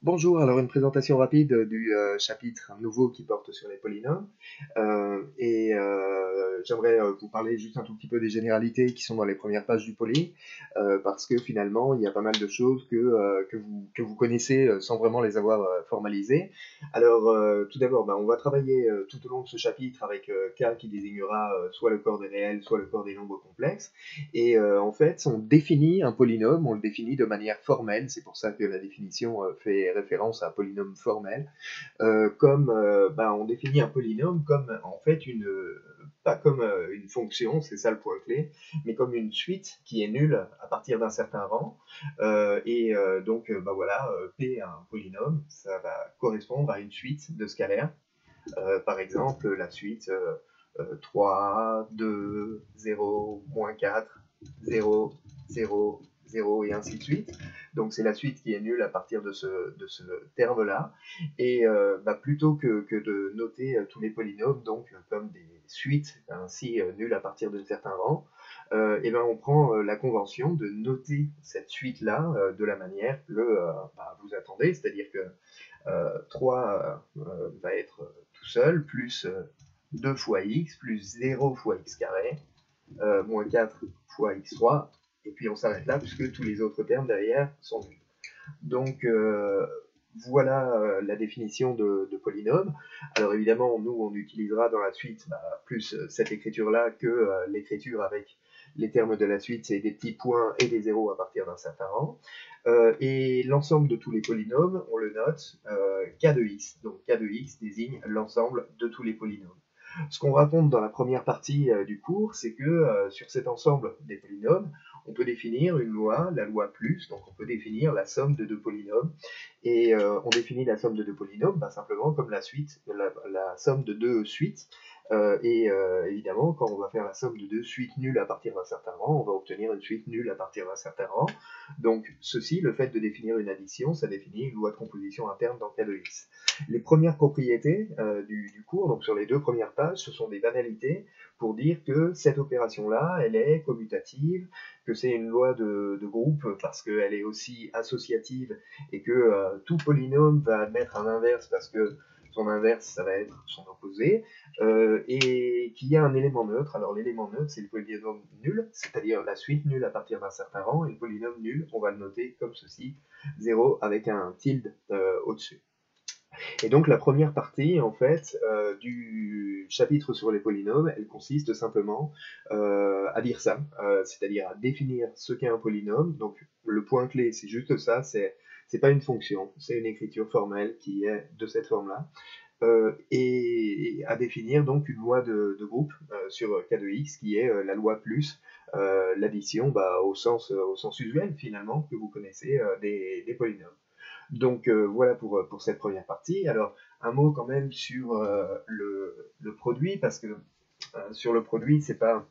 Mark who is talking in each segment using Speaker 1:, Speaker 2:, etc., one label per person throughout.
Speaker 1: Bonjour, alors une présentation rapide du chapitre nouveau qui porte sur les polynômes. J'aimerais vous parler juste un tout petit peu des généralités qui sont dans les premières pages du poly, parce que finalement il y a pas mal de choses que vous connaissez sans vraiment les avoir formalisées. Alors tout d'abord, on va travailler tout au long de ce chapitre avec K qui désignera soit le corps des réels, soit le corps des nombres complexes. Et en fait, on définit un polynôme, on le définit de manière formelle, c'est pour ça que la définition fait référence à un polynôme formel, on définit un polynôme comme en fait pas comme une fonction, c'est ça le point clé, mais comme une suite qui est nulle à partir d'un certain rang. P, un polynôme, ça va correspondre à une suite de scalaires. Par exemple, la suite 3, 2, 0, moins 4, 0, 0, 0 et ainsi de suite. Donc c'est la suite qui est nulle à partir de ce terme-là. Et plutôt que de noter tous les polynômes donc comme des suites ainsi nulles à partir d'un certain rang, on prend la convention de noter cette suite-là de la manière que vous attendez, c'est-à-dire que 3 va être tout seul, plus 2 fois x, plus 0 fois x carré, moins 4 fois x3, et puis on s'arrête là puisque tous les autres termes derrière sont nuls. Donc voilà la définition de polynôme. Alors évidemment, nous on utilisera dans la suite plus cette écriture-là que l'écriture avec les termes de la suite, c'est des petits points et des zéros à partir d'un certain rang. Et l'ensemble de tous les polynômes, on le note k de x. Donc k de x désigne l'ensemble de tous les polynômes. Ce qu'on raconte dans la première partie du cours, c'est que sur cet ensemble des polynômes, on peut définir une loi, la loi plus, donc on peut définir la somme de deux polynômes. Et on définit la somme de deux polynômes simplement comme la somme de deux suites. Évidemment, quand on va faire la somme de deux suites nulles à partir d'un certain rang, on va obtenir une suite nulle à partir d'un certain rang. Donc ceci, le fait de définir une addition, ça définit une loi de composition interne dans K de x. Les premières propriétés du cours, donc sur les deux premières pages, ce sont des banalités pour dire que cette opération-là, elle est commutative, que c'est une loi de groupe parce qu'elle est aussi associative et que tout polynôme va admettre un inverse parce que son inverse, ça va être son opposé, et qu'il y a un élément neutre. Alors l'élément neutre, c'est le polynôme nul, c'est-à-dire la suite nulle à partir d'un certain rang, et le polynôme nul, on va le noter comme ceci, 0 avec un tilde au-dessus. Et donc la première partie, en fait, du chapitre sur les polynômes, elle consiste simplement à dire ça, c'est-à-dire à définir ce qu'est un polynôme. Donc le point clé, c'est juste ça, c'est pas une fonction, c'est une écriture formelle qui est de cette forme-là. Et à définir donc une loi de groupe sur K de x qui est la loi plus l'addition au sens usuel finalement que vous connaissez des polynômes. Donc voilà pour cette première partie. Alors un mot quand même sur le produit, parce que sur le produit, c'est pas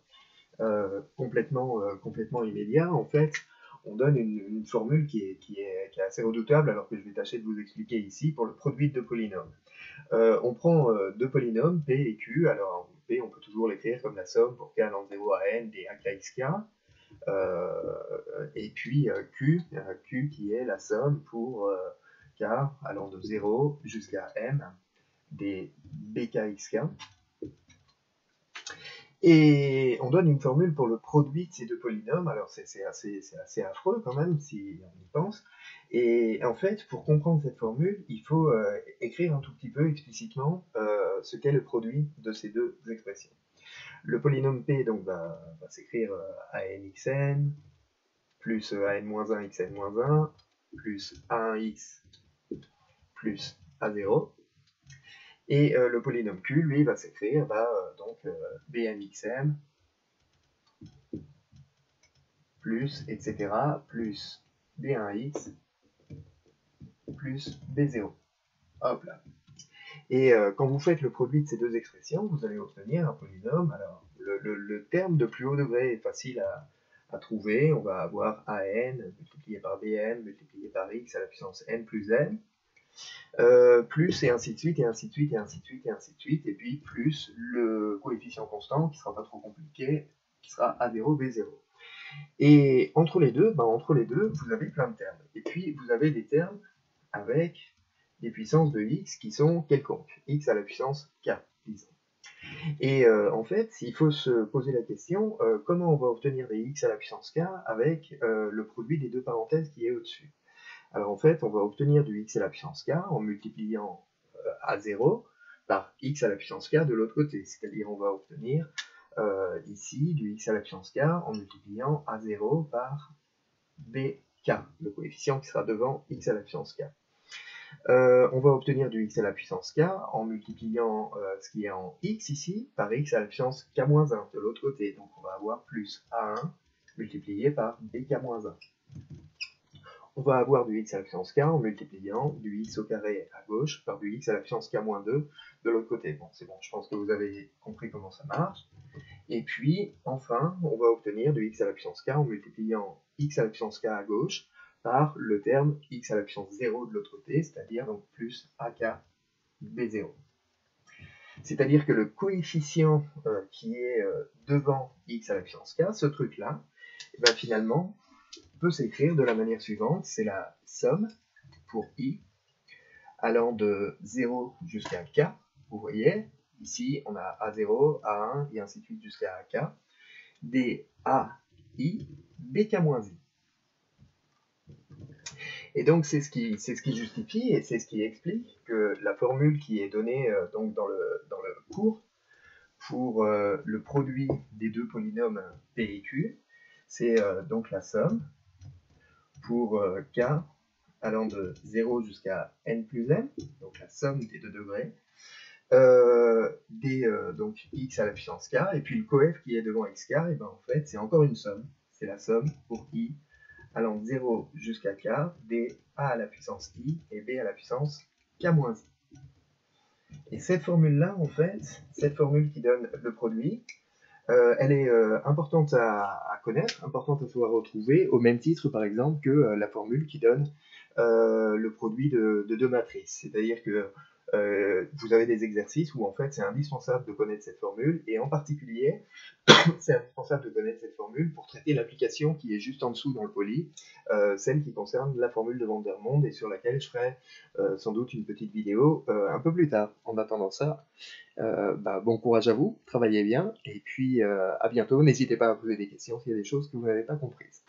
Speaker 1: complètement immédiat. En fait, on donne une formule qui est assez redoutable, alors que je vais tâcher de vous expliquer ici, pour le produit de deux polynômes. On prend deux polynômes, P et Q. Alors P, on peut toujours l'écrire comme la somme pour K allant de 0 à N des AKXK. Et puis Q qui est la somme pour K allant de 0 jusqu'à M des BKXK. Et on donne une formule pour le produit de ces deux polynômes. Alors c'est assez affreux quand même si on y pense. Et en fait, pour comprendre cette formule, il faut écrire un tout petit peu explicitement ce qu'est le produit de ces deux expressions. Le polynôme P donc, va s'écrire ANXN plus AN-1 XN-1 plus A1X plus A0. Et le polynôme Q, lui, va s'écrire BMXM plus, etc., plus B1X plus B0. Hop là. Et quand vous faites le produit de ces deux expressions, vous allez obtenir un polynôme. Alors, le terme de plus haut degré est facile à trouver. On va avoir AN multiplié par BM multiplié par X à la puissance N plus N. Plus et ainsi de suite, et ainsi de suite, et ainsi de suite, et ainsi de suite, et puis plus le coefficient constant, qui sera pas trop compliqué, qui sera A0, B0. Et entre les deux, vous avez plein de termes. Et puis, vous avez des termes avec des puissances de x qui sont quelconques, x à la puissance k, disons. Et en fait, il faut se poser la question, comment on va obtenir des x à la puissance k avec le produit des deux parenthèses qui est au-dessus. Alors en fait, on va obtenir du x à la puissance k en multipliant a0 par x à la puissance k de l'autre côté, c'est-à-dire on va obtenir ici du x à la puissance k en multipliant a0 par bk, le coefficient qui sera devant x à la puissance k. On va obtenir du x à la puissance k en multipliant ce qui est en x ici par x à la puissance k-1 de l'autre côté. Donc on va avoir plus a1 multiplié par bk-1. On va avoir du x à la puissance k en multipliant du x au carré à gauche par du x à la puissance k-2 de l'autre côté. Bon, c'est bon, je pense que vous avez compris comment ça marche. Et puis, enfin, on va obtenir du x à la puissance k en multipliant x à la puissance k à gauche par le terme x à la puissance 0 de l'autre côté, c'est-à-dire donc plus ak b0. C'est-à-dire que le coefficient qui est devant x à la puissance k, ce truc-là, eh ben, finalement, peut s'écrire de la manière suivante, c'est la somme pour i allant de 0 jusqu'à k. Vous voyez, ici on a a0, a1 et ainsi de suite jusqu'à ak, des ai bk-i. Et donc c'est ce qui justifie et c'est ce qui explique que la formule qui est donnée donc dans le cours pour le produit des deux polynômes p et q, c'est donc la somme pour k allant de 0 jusqu'à n plus m, donc la somme des deux degrés, donc x à la puissance k, et puis le coef qui est devant x car, et ben en fait c'est encore une somme, c'est la somme pour i allant de 0 jusqu'à k, des a à la puissance i et b à la puissance k-i. Et cette formule-là, en fait, cette formule qui donne le produit, elle est importante à connaître, importante à savoir retrouver, au même titre par exemple que la formule qui donne le produit de deux matrices. C'est-à-dire que vous avez des exercices où en fait c'est indispensable de connaître cette formule, et en particulier c'est indispensable de connaître cette formule pour traiter l'application qui est juste en dessous dans le poly, celle qui concerne la formule de Vandermonde et sur laquelle je ferai sans doute une petite vidéo un peu plus tard. En attendant ça, bon courage à vous, travaillez bien, et puis à bientôt. N'hésitez pas à poser des questions s'il y a des choses que vous n'avez pas comprises.